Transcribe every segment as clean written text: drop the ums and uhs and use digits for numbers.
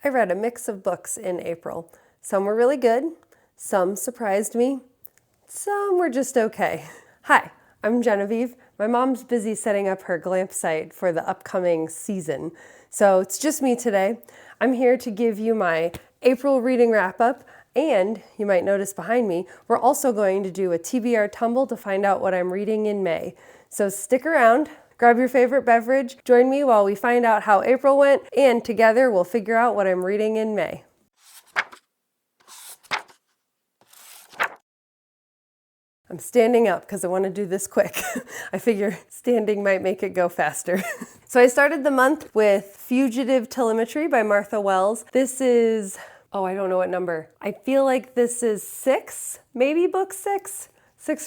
I read a mix of books in April. Some were really good, some surprised me, some were just okay. Hi, I'm Genevieve. My mom's busy setting up her glamp site for the upcoming season, so it's just me today. I'm here to give you my April reading wrap-up, and you might notice behind me, we're also going to do a TBR Tumble to find out what I'm reading in May. So stick around. Grab your favorite beverage, join me while we find out how April went, and together we'll figure out what I'm reading in May. I'm standing up because I want to do this quick. I figure standing might make it go faster. So I started the month with Fugitive Telemetry by Martha Wells. This is, I don't know what number. I feel like this is 6, maybe book 6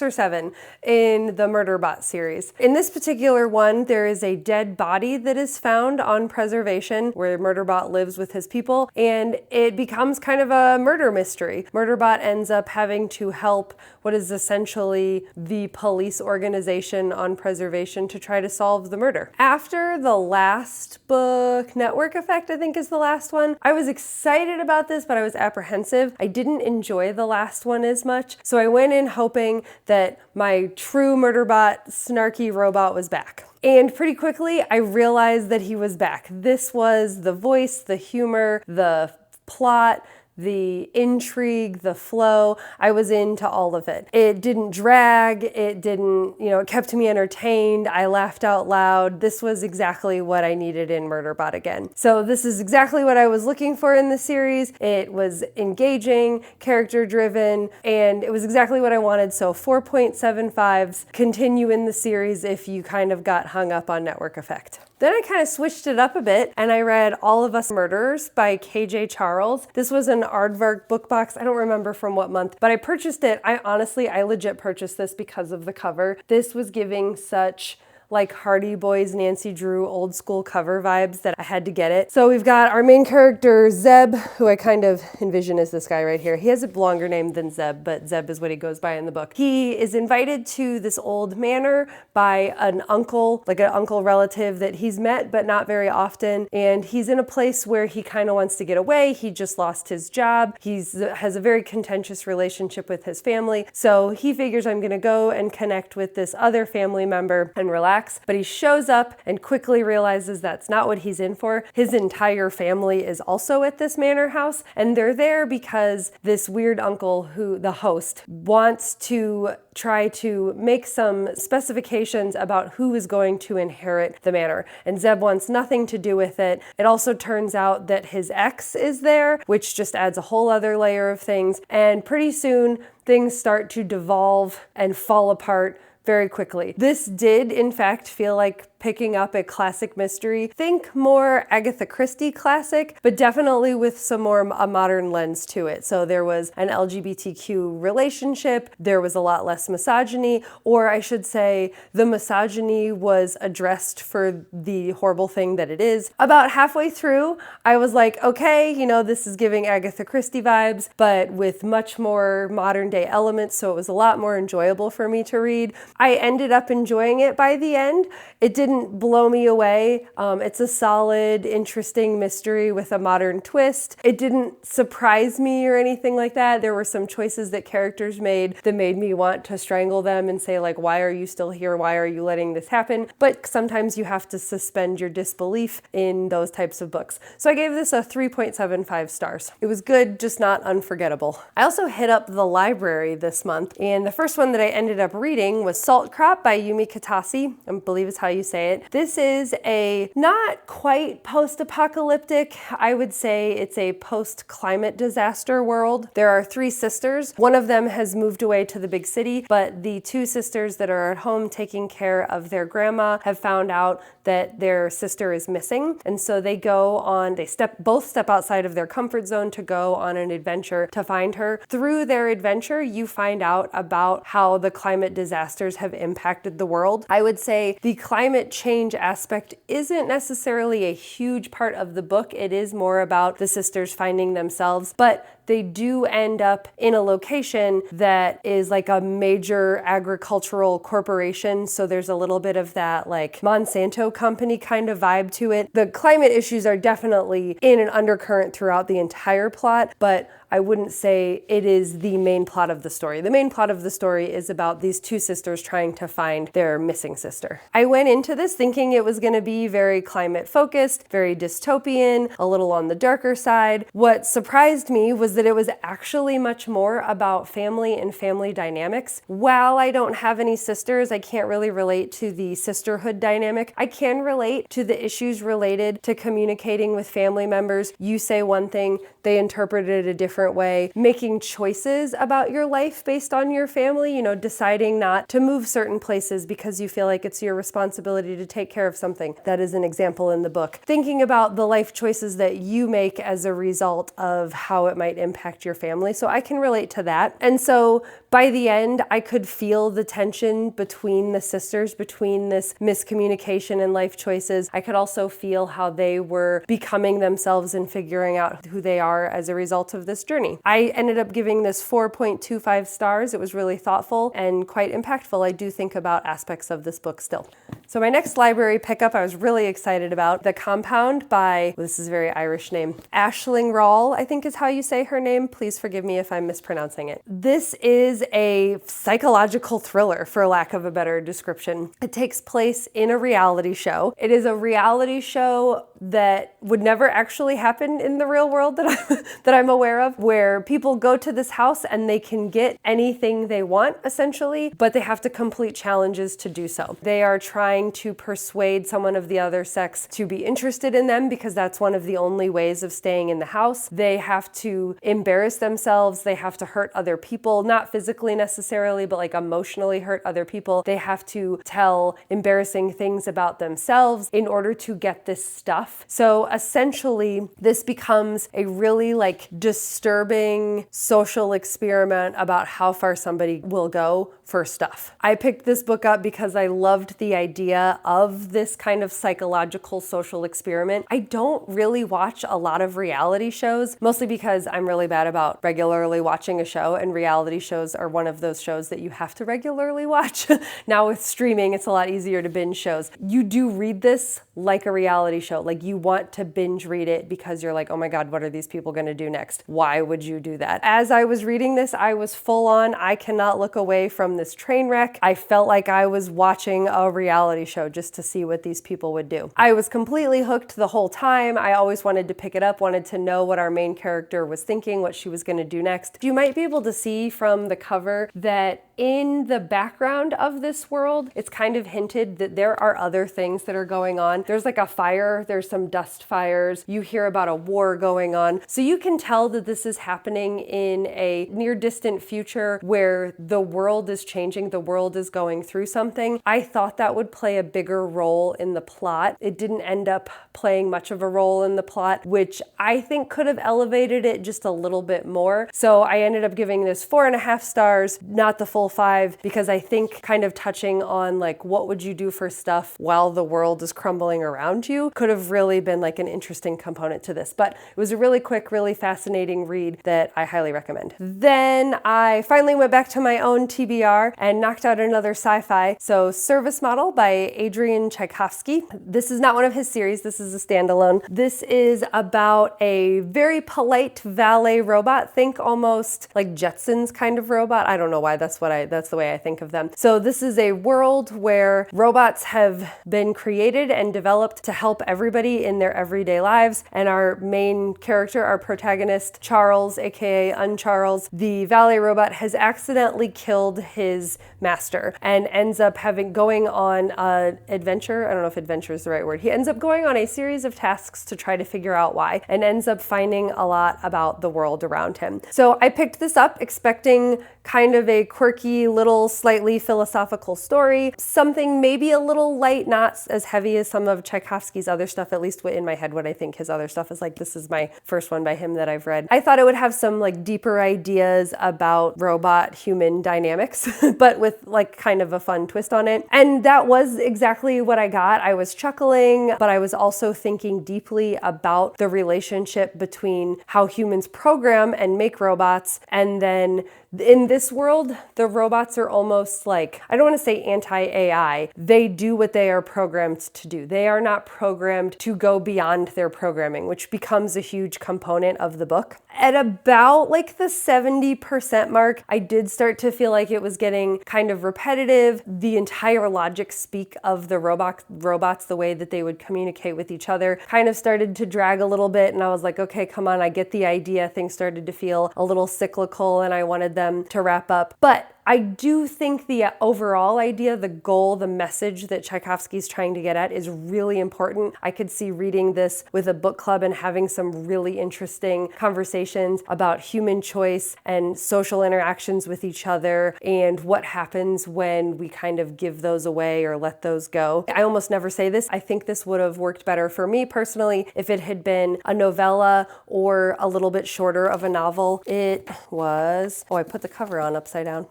or 7 in the Murderbot series. In this particular one, there is a dead body that is found on preservation where Murderbot lives with his people, and it becomes kind of a murder mystery. Murderbot ends up having to help what is essentially the police organization on preservation to try to solve the murder. After the last book, Network Effect, I think is the last one, I was excited about this, but I was apprehensive. I didn't enjoy the last one as much, so I went in hoping that my true Murderbot snarky robot was back. And pretty quickly, I realized that he was back. This was the voice, the humor, the plot, the intrigue, the flow. I was into all of it. It didn't drag, it didn't, it kept me entertained. I laughed out loud. This was exactly what I needed in Murderbot again. So this is exactly what I was looking for in the series. It was engaging, character driven, and it was exactly what I wanted. So 4.75s continue in the series if you kind of got hung up on Network Effect. Then I kind of switched it up a bit and I read All of Us Murderers by KJ Charles. This was an Aardvark book box. I don't remember from what month, but I purchased it. I legit purchased this because of the cover. This was giving such like Hardy Boys, Nancy Drew, old school cover vibes that I had to get it. So we've got our main character, Zeb, who I kind of envision as this guy right here. He has a longer name than Zeb, but Zeb is what he goes by in the book. He is invited to this old manor by an uncle, like an uncle relative that he's met, but not very often. And he's in a place where he kind of wants to get away. He just lost his job. He has a very contentious relationship with his family. So he figures, I'm gonna go and connect with this other family member and relax. But he shows up and quickly realizes that's not what he's in for. His entire family is also at this manor house, and they're there because this weird uncle, who the host, wants to try to make some specifications about who is going to inherit the manor. And Zeb wants nothing to do with it. It also turns out that his ex is there, which just adds a whole other layer of things. And pretty soon, things start to devolve and fall apart very quickly. This did, in fact, feel like picking up a classic mystery. Think more Agatha Christie classic, but definitely with some more a modern lens to it. So there was an LGBTQ relationship, there was a lot less misogyny, or I should say the misogyny was addressed for the horrible thing that it is. About halfway through, I was like, okay, this is giving Agatha Christie vibes, but with much more modern day elements, so it was a lot more enjoyable for me to read. I ended up enjoying it by the end. It didn't blow me away. It's a solid, interesting mystery with a modern twist. It didn't surprise me or anything like that. There were some choices that characters made that made me want to strangle them and say, like, why are you still here? Why are you letting this happen? But sometimes you have to suspend your disbelief in those types of books. So I gave this a 3.75 stars. It was good, just not unforgettable. I also hit up the library this month, and the first one that I ended up reading was Salt Crop by Yumi Kitase. I believe is how you say it. This is a not quite post-apocalyptic, I would say it's a post-climate disaster world. There are 3 sisters. One of them has moved away to the big city, but the 2 sisters that are at home taking care of their grandma have found out that their sister is missing. And so they both step outside of their comfort zone to go on an adventure to find her. Through their adventure, you find out about how the climate disasters have impacted the world. I would say the climate change aspect isn't necessarily a huge part of the book. It is more about the sisters finding themselves, but they do end up in a location that is like a major agricultural corporation. So there's a little bit of that like Monsanto company kind of vibe to it. The climate issues are definitely in an undercurrent throughout the entire plot, but I wouldn't say it is the main plot of the story. The main plot of the story is about these two sisters trying to find their missing sister. I went into this thinking it was going to be very climate focused, very dystopian, a little on the darker side. What surprised me was that it was actually much more about family and family dynamics. While I don't have any sisters, I can't really relate to the sisterhood dynamic. I can relate to the issues related to communicating with family members. You say one thing, they interpret it a different way, making choices about your life based on your family, deciding not to move certain places because you feel like it's your responsibility to take care of something. That is an example in the book. Thinking about the life choices that you make as a result of how it might impact your family. So I can relate to that. And so by the end, I could feel the tension between the sisters, between this miscommunication and life choices. I could also feel how they were becoming themselves and figuring out who they are as a result of this journey. I ended up giving this 4.25 stars. It was really thoughtful and quite impactful. I do think about aspects of this book still. So my next library pickup I was really excited about, The Compound by, this is a very Irish name, Aisling Rawle, I think is how you say her name. Please forgive me if I'm mispronouncing it. This is a psychological thriller, for lack of a better description. It takes place in a reality show. It is a reality show that would never actually happen in the real world that I'm aware of, where people go to this house and they can get anything they want, essentially, but they have to complete challenges to do so. They are trying to persuade someone of the other sex to be interested in them because that's one of the only ways of staying in the house. They have to embarrass themselves. They have to hurt other people, not physically necessarily, but like emotionally hurt other people. They have to tell embarrassing things about themselves in order to get this stuff. So essentially, this becomes a really like disturbing social experiment about how far somebody will go for stuff. I picked this book up because I loved the idea of this kind of psychological social experiment. I don't really watch a lot of reality shows, mostly because I'm really bad about regularly watching a show, and reality shows are one of those shows that you have to regularly watch. Now with streaming, it's a lot easier to binge shows. You do read this like a reality show. Like you want to binge read it because you're like, oh my God, what are these people going to do next? Why would you do that? As I was reading this, I was full on, I cannot look away from this train wreck. I felt like I was watching a reality show just to see what these people would do. I was completely hooked the whole time. I always wanted to pick it up, wanted to know what our main character was thinking, what she was going to do next. You might be able to see from the cover that in the background of this world, it's kind of hinted that there are other things that are going on. There's like a fire, there's some dust fires, you hear about a war going on. So you can tell that this is happening in a near distant future where the world is changing, the world is going through something. I thought that would play a bigger role in the plot. It didn't end up playing much of a role in the plot, which I think could have elevated it just a little bit more. So I ended up giving this 4.5 stars, not the full 5, because I think kind of touching on like what would you do for stuff while the world is crumbling around you could have really been like an interesting component to this. But it was a really quick, really fascinating read that I highly recommend. Then I finally went back to my own TBR and knocked out another sci-fi. So Service Model by Adrian Tchaikovsky. This is not one of his series, this is a standalone. This is about a very polite valet robot. Think almost like Jetsons kind of robot. I don't know why that's the way I think of them. So this is a world where robots have been created and developed to help everybody in their everyday lives. And our main character, our protagonist, Charles, aka Uncharles, the valet robot, has accidentally killed his master and ends up going on an adventure. I don't know if adventure is the right word. He ends up going on a series of tasks to try to figure out why, and ends up finding a lot about the world around him. So I picked this up expecting kind of a quirky, little, slightly philosophical story, something maybe a little light, not as heavy as some of Tchaikovsky's other stuff, at least in my head, what I think his other stuff is like. This is my first one by him that I've read. I thought it would have some like deeper ideas about robot-human dynamics, but with like kind of a fun twist on it. And that was exactly what I got. I was chuckling, but I was also thinking deeply about the relationship between how humans program and make robots, and then in this world, the robots are almost like, I don't want to say anti-AI. They do what they are programmed to do. They are not programmed to go beyond their programming, which becomes a huge component of the book. At about like the 70% mark, I did start to feel like it was getting kind of repetitive. The entire logic speak of the robots, the way that they would communicate with each other, kind of started to drag a little bit. And I was like, okay, come on, I get the idea. Things started to feel a little cyclical and I wanted them to wrap up. But I do think the overall idea, the goal, the message that Tchaikovsky's trying to get at is really important. I could see reading this with a book club and having some really interesting conversations about human choice and social interactions with each other and what happens when we kind of give those away or let those go. I almost never say this. I think this would have worked better for me personally if it had been a novella or a little bit shorter of a novel. It was, I put the cover on upside down.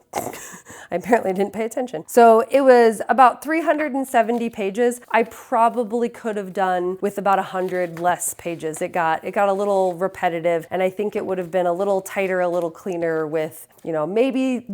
I apparently didn't pay attention. So it was about 370 pages. I probably could have done with about 100 less pages. It got a little repetitive, and I think it would have been a little tighter, a little cleaner with, maybe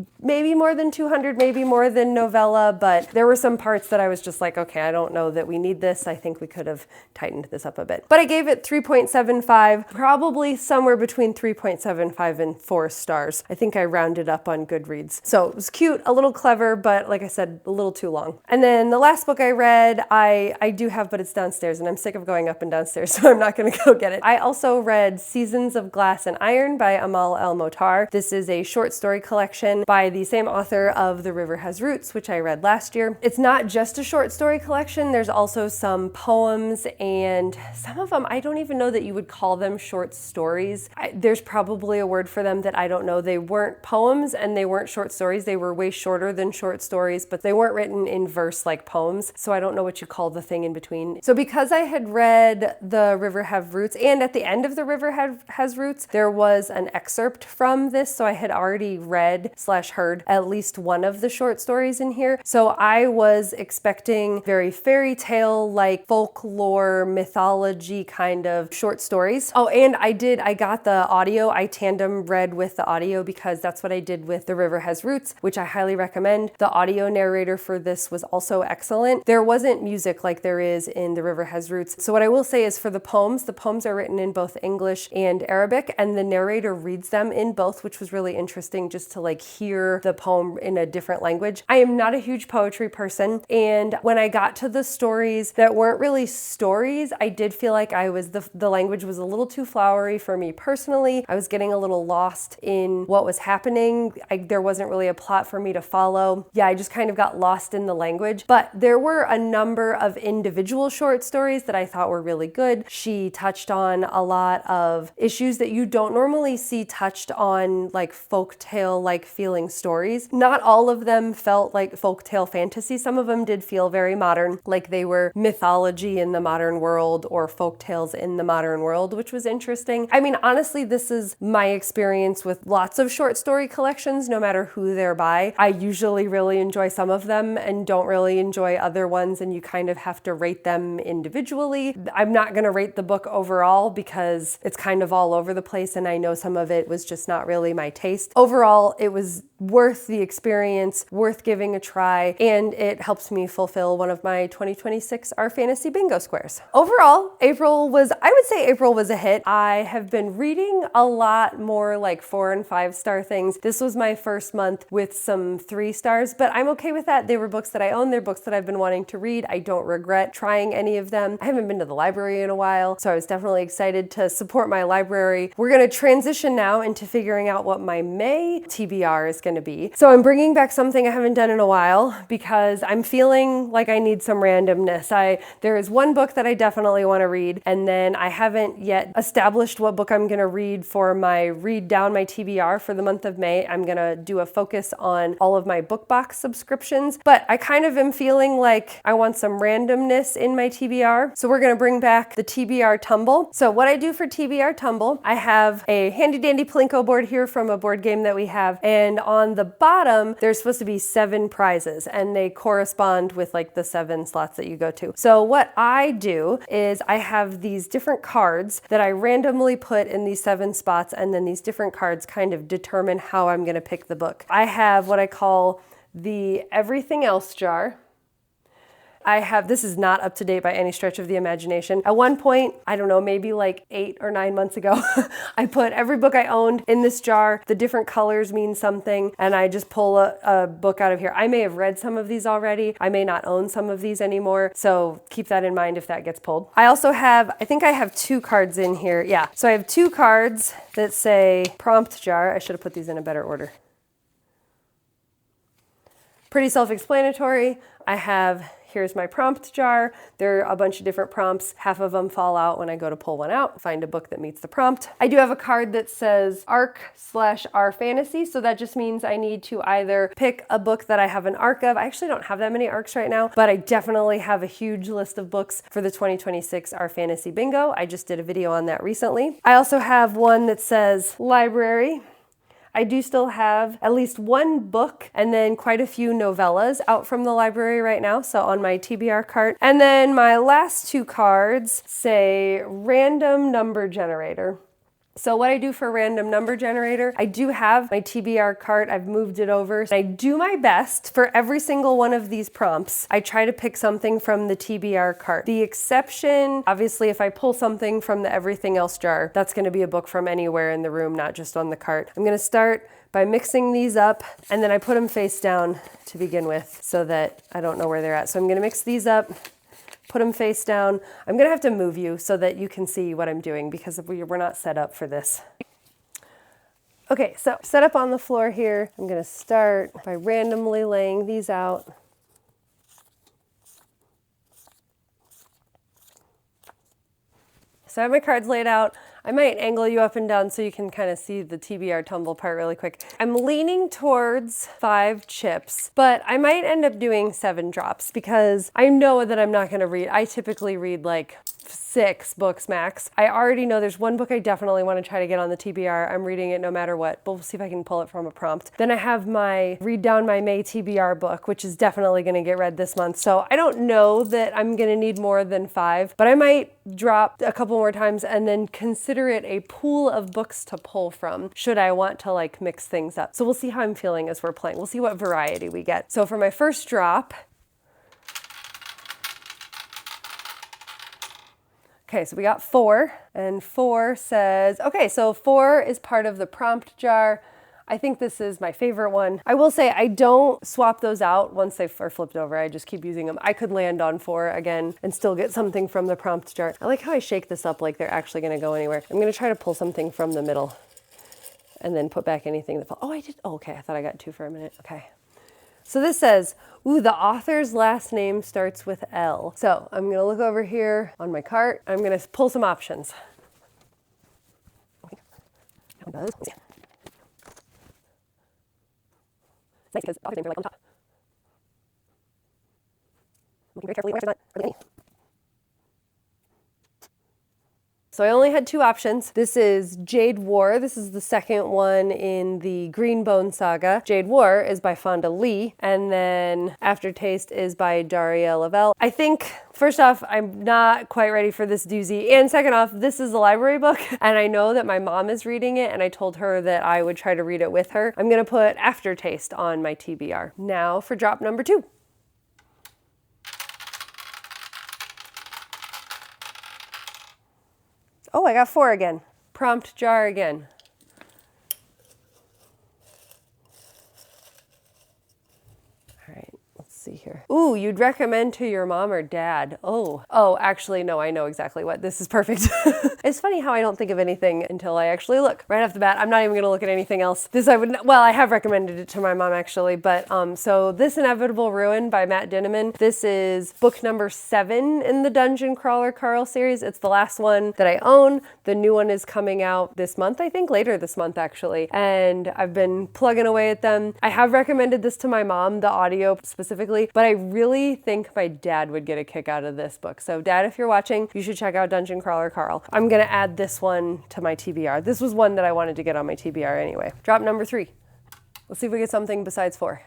more than 200, maybe more than novella, but there were some parts that I was just like, okay, I don't know that we need this. I think we could have tightened this up a bit. But I gave it 3.75, probably somewhere between 3.75 and 4 stars. I think I rounded up on Goodreads. So it was cute, a little clever, but like I said, a little too long. And then the last book I read, I do have, but it's downstairs, and I'm sick of going up and downstairs, so I'm not gonna go get it. I also read Seasons of Glass and Iron by Amal El-Motar. This is a short story collection by the same author of The River Has Roots, which I read last year. It's not just a short story collection. There's also some poems, and some of them, I don't even know that you would call them short stories. There's probably a word for them that I don't know. They weren't poems and they weren't short stories. They were way shorter than short stories, but they weren't written in verse like poems. So I don't know what you call the thing in between. So because I had read The River Have Roots, and at the end of The River Has Roots, there was an excerpt from this. So I had already read/heard at least one of the short stories in here. So I was expecting very fairy tale, like folklore, mythology kind of short stories. Oh, and I got the audio. I tandem read with the audio because that's what I did with The River Has Roots, which I highly recommend. The audio narrator for this was also excellent. There wasn't music like there is in The River Has Roots. So what I will say is for the poems are written in both English and Arabic, and the narrator reads them in both, which was really interesting just to like hear the poem in a different language. I am not a huge poetry person, and when I got to the stories that weren't really stories, I did feel like the language was a little too flowery for me personally. I was getting a little lost in what was happening. There wasn't really a plot for me to follow. Yeah, I just kind of got lost in the language, but there were a number of individual short stories that I thought were really good. She touched on a lot of issues that you don't normally see touched on, like folktale-like feeling stories. Not all of them felt like folktale fantasy. Some of them did feel very modern, like they were mythology in the modern world or folktales in the modern world, which was interesting. I mean, honestly, this is my experience with lots of short story collections, no matter who they're by. I usually really enjoy some of them and don't really enjoy other ones, and you kind of have to rate them individually. I'm not going to rate the book overall because it's kind of all over the place, and I know some of it was just not really my taste. Overall, it was worth the experience, worth giving a try, and it helps me fulfill one of my 2026 Our Fantasy Bingo squares. Overall, I would say April was a hit. I have been reading a lot more like 4 and 5 star things. This was my first month with some 3 stars, but I'm okay with that. They were books that I own. They're books that I've been wanting to read. I don't regret trying any of them. I haven't been to the library in a while, so I was definitely excited to support my library. We're going to transition now into figuring out what my May TBR is going to be. So I'm bringing back something I haven't done in a while because I'm feeling like I need some randomness. There is one book that I definitely want to read, and then I haven't yet established what book I'm going to read for my read down my TBR for the month of May. I'm going to do a focus focus on all of my book box subscriptions, but I kind of am feeling like I want some randomness in my TBR. So we're gonna bring back the TBR Tumble. So what I do for TBR Tumble, I have a handy dandy Plinko board here from a board game that we have, and on the bottom, there's supposed to be 7 prizes, and they correspond with like the 7 slots that you go to. So what I do is I have these different cards that I randomly put in these 7 spots, and then these different cards kind of determine how I'm gonna pick the book. I have what I call the everything else jar. This is not up to date by any stretch of the imagination. At one point, I don't know, maybe like 8 or 9 months ago, I put every book I owned in this jar. The different colors mean something, and I just pull a book out of here. I may have read some of these already. I may not own some of these anymore, so keep that in mind if that gets pulled. I also have, I think I have 2 cards in here. Yeah, so I have 2 cards that say prompt jar. I should have put these in a better order. Pretty self-explanatory. Here's my prompt jar. There are a bunch of different prompts. Half of them fall out when I go to pull one out, find a book that meets the prompt. I do have a card that says ARC/R Fantasy, so that just means I need to either pick a book that I have an ARC of. I actually don't have that many ARCs right now, but I definitely have a huge list of books for the 2026 R Fantasy Bingo. I just did a video on that recently. I also have one that says Library. I do still have at least 1 book and then quite a few novellas out from the library right now, so on my TBR cart. And then my last 2 cards say Random Number Generator. So what I do for random number generator, I do have my TBR cart. I've moved it over. I do my best for every single one of these prompts. I try to pick something from the TBR cart. The exception, obviously, if I pull something from the everything else jar, that's going to be a book from anywhere in the room, not just on the cart. I'm going to start by mixing these up, and then I put them face down to begin with so that I don't know where they're at. So I'm going to mix these up, put them face down. I'm gonna have to move you so that you can see what I'm doing because we're not set up for this. Okay, so set up on the floor here. I'm gonna start by randomly laying these out. So I have my cards laid out. I might angle you up and down so you can kind of see the TBR tumble part really quick. I'm leaning towards 5 chips, but I might end up doing 7 drops because I know that I'm not gonna read. I typically read like 6 books max. I already know there's 1 book I definitely want to try to get on the TBR. I'm reading it no matter what, but we'll see if I can pull it from a prompt. Then I have my read down my May TBR book, which is definitely gonna get read this month. So I don't know that I'm gonna need more than 5, but I might drop a couple more times and then consider it a pool of books to pull from should I want to like mix things up. So we'll see how I'm feeling as we're playing. We'll see what variety we get. So for my first drop, okay, so we got 4, and 4 says, okay, so 4 is part of the prompt jar. I think this is my favorite one. I will say I don't swap those out once they are flipped over. I just keep using them. I could land on 4 again and still get something from the prompt jar. I like how I shake this up like they're actually gonna go anywhere. I'm gonna try to pull something from the middle and then put back anything that falls. Oh, I did, oh, okay, I thought I got 2 for a minute, okay. So this says, ooh, the author's last name starts with L. So I'm gonna look over here on my cart. I'm gonna pull some options. It's nice because the author's names are like on top. Looking very carefully, where's not really any. So I only had 2 options. This is Jade War. This is the second one in the Greenbone saga. Jade War is by Fonda Lee, and then Aftertaste is by Daria Lavelle. I think, first off, I'm not quite ready for this doozy, and second off, this is a library book, and I know that my mom is reading it, and I told her that I would try to read it with her. I'm gonna put Aftertaste on my TBR. Now for drop number 2. Oh, I got 4 again. Prompt jar again. All right, let's see here. Ooh, you'd recommend to your mom or dad. Oh, actually, no, I know exactly what. This is perfect. It's funny how I don't think of anything until I actually look. Right off the bat, I'm not even gonna look at anything else. This I would, well, I have recommended it to my mom actually, but so This Inevitable Ruin by Matt Dinniman. This is book number 7 in the Dungeon Crawler Carl series. It's the last one that I own. The new one is coming out this month, I think, later this month actually. And I've been plugging away at them. I have recommended this to my mom, the audio specifically, but I really think my dad would get a kick out of this book. So Dad, if you're watching, you should check out Dungeon Crawler Carl. I'm gonna add this one to my TBR. This was one that I wanted to get on my TBR anyway. Drop number 3. Let's see if we get something besides 4.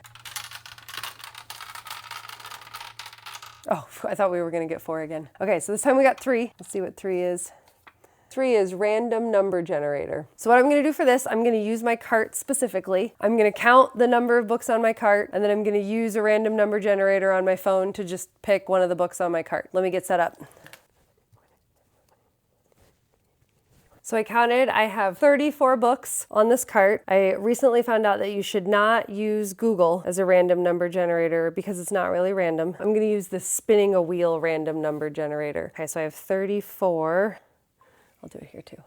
Oh, I thought we were gonna get 4 again. Okay, so this time we got 3. Let's see what 3 is. 3 is random number generator. So what I'm gonna do for this, I'm gonna use my cart specifically. I'm gonna count the number of books on my cart, and then I'm gonna use a random number generator on my phone to just pick one of the books on my cart. Let me get set up. So I counted, I have 34 books on this cart. I recently found out that you should not use Google as a random number generator because it's not really random. I'm gonna use the spinning a wheel random number generator. Okay, so I have 34. I'll do it here too.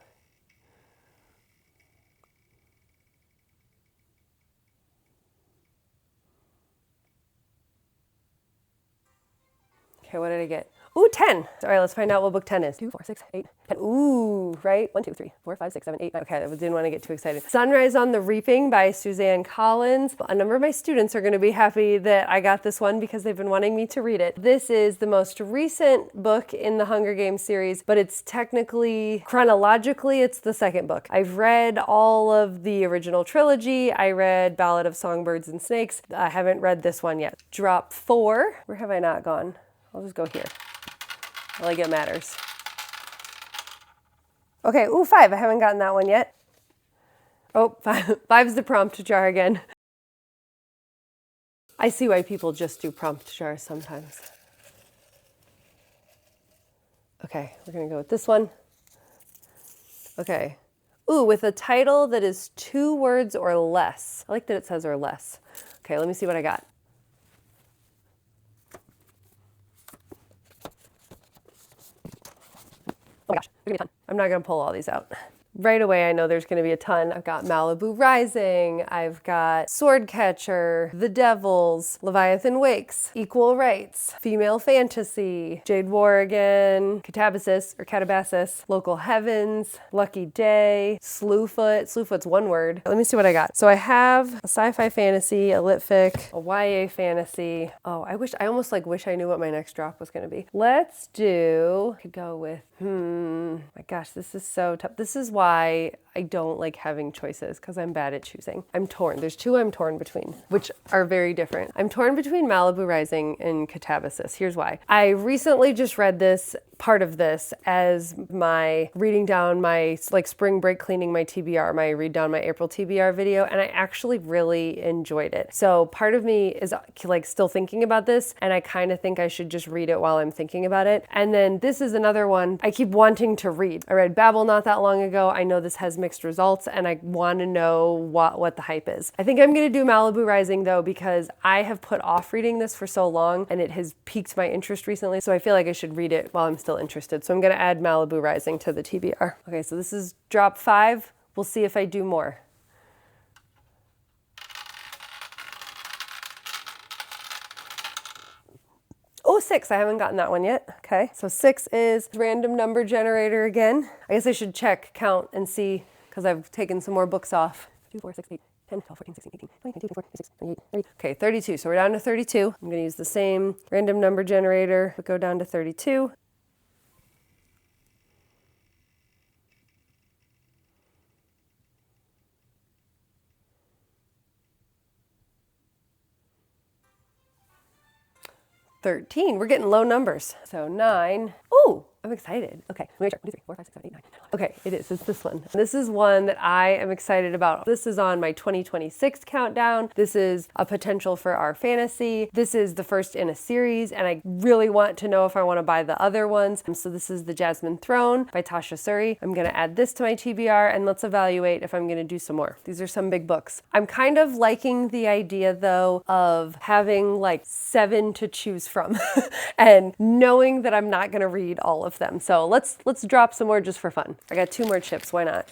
Okay, what did I get? Ooh, 10. All right, let's find out what book 10 is. 2, 4, 6, 8, 10. Ooh, right? 1, 2, 3, 4, 5, 6, 7, 8, 9. Okay, I didn't want to get too excited. Sunrise on the Reaping by Suzanne Collins. A number of my students are going to be happy that I got this one because they've been wanting me to read it. This is the most recent book in the Hunger Games series, but it's technically, chronologically, it's the second book. I've read all of the original trilogy. I read Ballad of Songbirds and Snakes. I haven't read this one yet. Drop 4. Where have I not gone? I'll just go here. Like it matters. Okay, ooh, 5. I haven't gotten that one yet. Oh, 5. 5's the prompt jar again. I see why people just do prompt jars sometimes. Okay, we're gonna go with this one. Okay. Ooh, with a title that is 2 words or less. I like that it says or less. Okay, let me see what I got. Oh my gosh, there's gonna be a ton. I'm not gonna pull all these out. Right away, I know there's gonna be a ton. I've got Malibu Rising, I've got Swordcatcher, The Devils, Leviathan Wakes, Equal Rights, Female Fantasy, Jade Worrigan, Catabasis, Local Heavens, Lucky Day, Slewfoot. Slewfoot's one word. Let me see what I got. So I have a sci-fi fantasy, a lit fic, a YA fantasy. Oh, I almost wish I knew what my next drop was gonna be. Let's do, could go with, my gosh, this is so tough. This is why I don't like having choices because I'm bad at choosing. I'm torn. There's 2 I'm torn between, which are very different. I'm torn between Malibu Rising and Catabasis. Here's why. I recently just read this, part of this, as my reading down my spring break cleaning my TBR, my read down my April TBR video, and I actually really enjoyed it. So part of me is still thinking about this, and I kind of think I should just read it while I'm thinking about it. And then this is another one I keep wanting to read. I read Babel not that long ago. I know this has mixed results, and I want to know what the hype is. I think I'm going to do Malibu Rising though, because I have put off reading this for so long, and it has piqued my interest recently. So I feel like I should read it while I'm still interested. So I'm going to add Malibu Rising to the TBR. Okay, so this is drop 5. We'll see if I do more. Oh, 6, I haven't gotten that one yet. Okay, so 6 is random number generator again. I guess I should check, count, and see, because I've taken some more books off. 2, 4, 6, 8, 10, 12, 14, 16, 18, 20, 22, 24, 26, 28, 30. Okay, 32, so we're down to 32. I'm gonna use the same random number generator, but go down to 32. $13. We're getting low numbers. So 9. Ooh, I'm excited. Okay, let me check. 1, 2, 3, 4, 5, 6, 7, 8, 9. Okay, it is. It's this one. This is one that I am excited about. This is on my 2026 countdown. This is a potential for our fantasy. This is the first in a series, and I really want to know if I want to buy the other ones. So this is The Jasmine Throne by Tasha Suri. I'm going to add this to my TBR, and let's evaluate if I'm going to do some more. These are some big books. I'm kind of liking the idea, though, of having like 7 to choose from and knowing that I'm not going to read all of them. So let's drop some more just for fun. I got 2 more chips. Why not?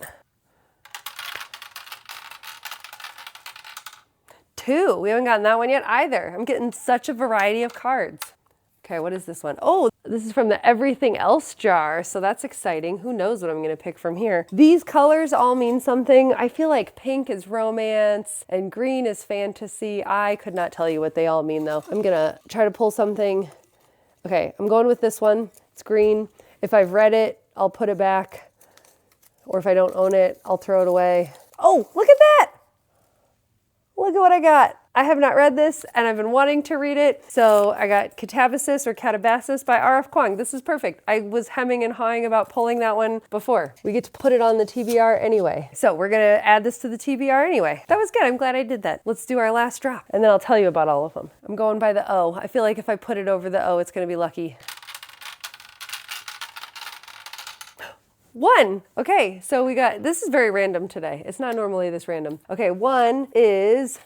2. We haven't gotten that one yet either. I'm getting such a variety of cards. Okay, what is this one? Oh, this is from the Everything Else jar, so that's exciting. Who knows what I'm gonna pick from here? These colors all mean something. I feel like pink is romance and green is fantasy. I could not tell you what they all mean though. I'm gonna try to pull something. Okay, I'm going with this one. It's green. If I've read it, I'll put it back. Or if I don't own it, I'll throw it away. Oh, look at that! Look at what I got. I have not read this and I've been wanting to read it. So I got Catabasis or Catabasis by R.F. Kuang. This is perfect. I was hemming and hawing about pulling that one before. We get to put it on the TBR anyway. So we're gonna add this to the TBR anyway. That was good. I'm glad I did that. Let's do our last drop and then I'll tell you about all of them. I'm going by the O. I feel like if I put it over the O, it's gonna be lucky. 1. Okay, so we got, this is very random today. It's not normally this random. Okay, 1 is,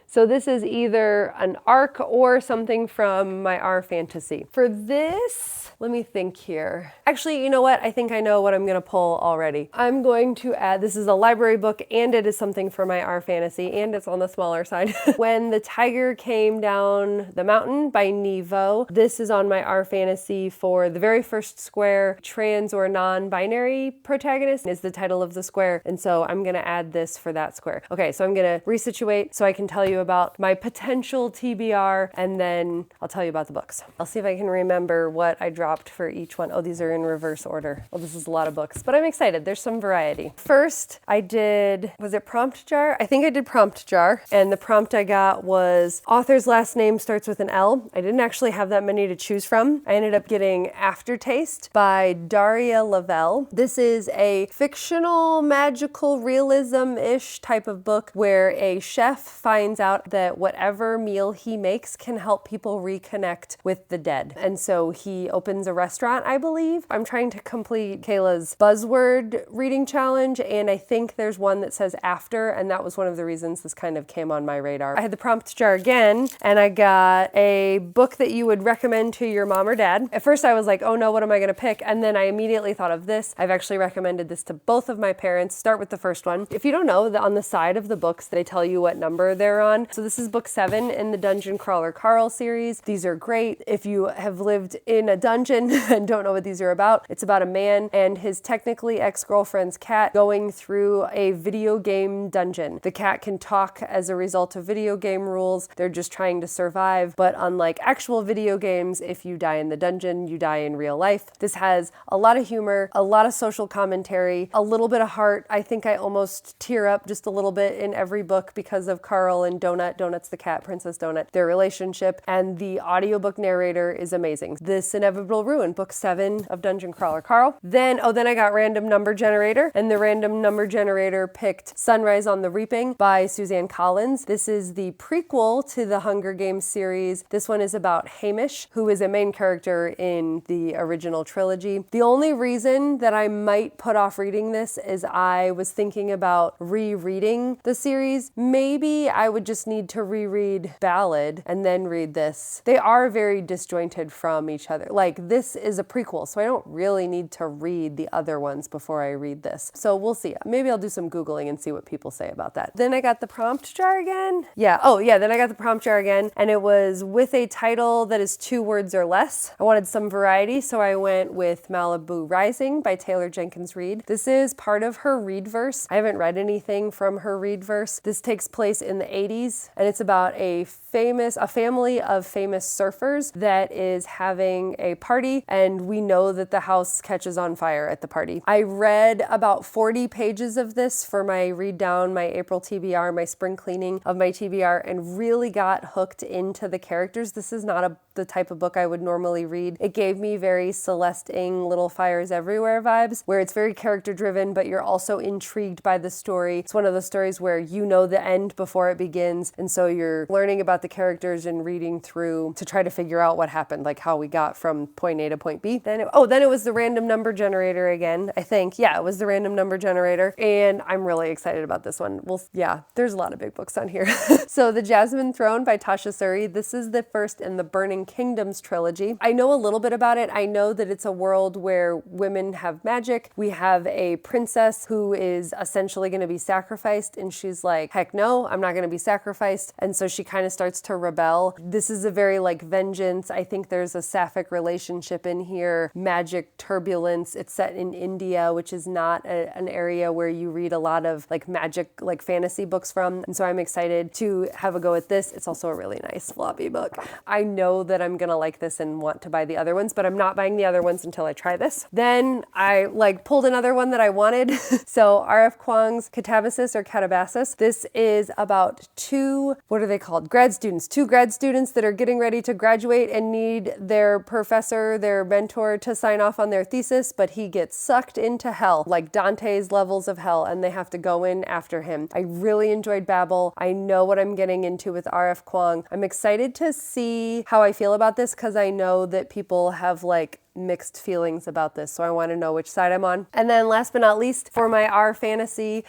so this is either an arc or something from my R fantasy. For this, let me think here. Actually, you know what? I think I know what I'm gonna pull already. I'm going to add, this is a library book and it is something for my R fantasy and it's on the smaller side. When the Tiger Came Down the Mountain by Nevo. This is on my R fantasy for the very first square. Trans or non-binary protagonist is the title of the square. And so I'm gonna add this for that square. Okay, so I'm gonna resituate so I can tell you about my potential TBR and then I'll tell you about the books. I'll see if I can remember what I dropped for each one. Oh, these are in reverse order. Well, this is a lot of books, but I'm excited. There's some variety. First, I did, was it Prompt Jar? I think I did Prompt Jar, and the prompt I got was author's last name starts with an L. I didn't actually have that many to choose from. I ended up getting Aftertaste by Daria Lavelle. This is a fictional, magical realism-ish type of book where a chef finds out that whatever meal he makes can help people reconnect with the dead. And so he opens a restaurant, I believe. I'm trying to complete Kayla's buzzword reading challenge, and I think there's one that says after, and that was one of the reasons this kind of came on my radar. I had the prompt jar again, and I got a book that you would recommend to your mom or dad. At first I was like, oh no, what am I gonna pick? And then I immediately thought of this. I've actually recommended this to both of my parents. Start with the first one. If you don't know, on the side of the books, they tell you what number they're on. So this is book 7 in the Dungeon Crawler Carl series. These are great. If you have lived in a dungeon and don't know what these are about, it's about a man and his technically ex-girlfriend's cat going through a video game dungeon. The cat can talk as a result of video game rules. They're just trying to survive, but unlike actual video games, if you die in the dungeon, you die in real life. This has a lot of humor, a lot of social commentary, a little bit of heart. I think I almost tear up just a little bit in every book because of Carl and Donut. Donut's the cat, Princess Donut, their relationship, and the audiobook narrator is amazing. This Inevitable Ruin, book 7 of Dungeon Crawler Carl. Then I got Random Number Generator, and the Random Number Generator picked Sunrise on the Reaping by Suzanne Collins. This is the prequel to the Hunger Games series. This one is about Hamish, who is a main character in the original trilogy. The only reason that I might put off reading this is I was thinking about rereading the series. Maybe I would just need to reread Ballad and then read this. They are very disjointed from each other. Like, this is a prequel, so I don't really need to read the other ones before I read this. So we'll see. Maybe I'll do some Googling and see what people say about that. Then I got the prompt jar again. Yeah, oh yeah, then I got the prompt jar again, and it was with a title that is 2 words or less. I wanted some variety, so I went with Malibu Rising by Taylor Jenkins Reid. This is part of her Readverse. I haven't read anything from her Readverse. This takes place in the 80s Keys, and it's about a family of famous surfers that is having a party, and we know that the house catches on fire at the party. I read about 40 pages of this for my read down, my April TBR, my spring cleaning of my TBR, and really got hooked into the characters. This is not the type of book I would normally read. It gave me very Celeste Ng Little Fires Everywhere vibes, where it's very character driven, but you're also intrigued by the story. It's one of those stories where you know the end before it begins, and so you're learning about the characters and reading through to try to figure out what happened, like how we got from point A to point B. Then it was the random number generator again, I think. Yeah, it was the random number generator, and I'm really excited about this one. Well, yeah, there's a lot of big books on here. So The Jasmine Throne by Tasha Suri. This is the first in the Burning Kingdoms trilogy. I know a little bit about it. I know that it's a world where women have magic. We have a princess who is essentially going to be sacrificed, and she's like, heck no, I'm not going to be sacrificed. And so she kind of starts to rebel. This is a very like vengeance. I think there's a sapphic relationship in here, magic turbulence. It's set in India, which is not an area where you read a lot of like magic, like fantasy books from. And so I'm excited to have a go at this. It's also a really nice floppy book. I know that I'm gonna like this and want to buy the other ones, but I'm not buying the other ones until I try this. Then I pulled another one that I wanted. So R.F. Kuang's Catabasis or Catabasis. This is about two grad students that are getting ready to graduate and need their professor, their mentor, to sign off on their thesis, but he gets sucked into hell, like Dante's levels of hell, and they have to go in after him. I really enjoyed Babel. I know what I'm getting into with R.F. Kuang. I'm excited to see how I feel about this because I know that people have like mixed feelings about this, so I want to know which side I'm on. And then last but not least, for my R fantasy,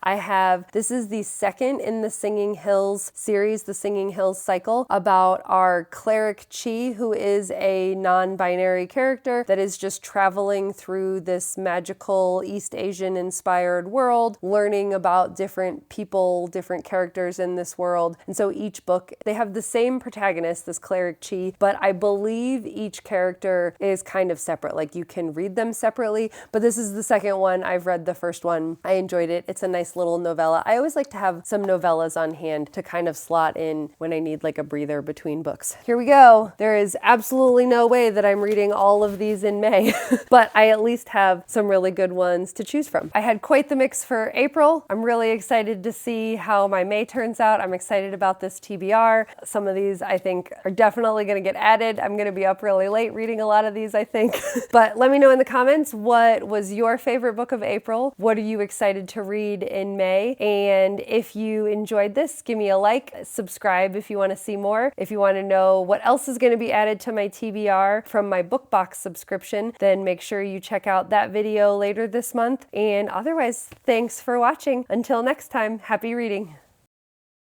this is the second in the Singing Hills series, the Singing Hills cycle, about our cleric Chi, who is a non-binary character that is just traveling through this magical East Asian inspired world, learning about different people, different characters in this world. And so each book, they have the same protagonist, this cleric Chi, but I believe each character is kind of separate. Like you can read them separately, but this is the second one. I've read the first one. I enjoyed it. It's a nice little novella. I always like to have some novellas on hand to kind of slot in when I need like a breather between books. Here we go. There is absolutely no way that I'm reading all of these in May, but I at least have some really good ones to choose from. I had quite the mix for April. I'm really excited to see how my May turns out. I'm excited about this TBR. Some of these I think are definitely going to get added. I'm going to be up really late reading a lot of these, I think. But let me know in the comments, what was your favorite book of April? What are you excited to read in May? And if you enjoyed this, give me a like, subscribe if you want to see more. If you want to know what else is going to be added to my TBR from my book box subscription, then make sure you check out that video later this month. And otherwise, thanks for watching. Until next time, happy reading.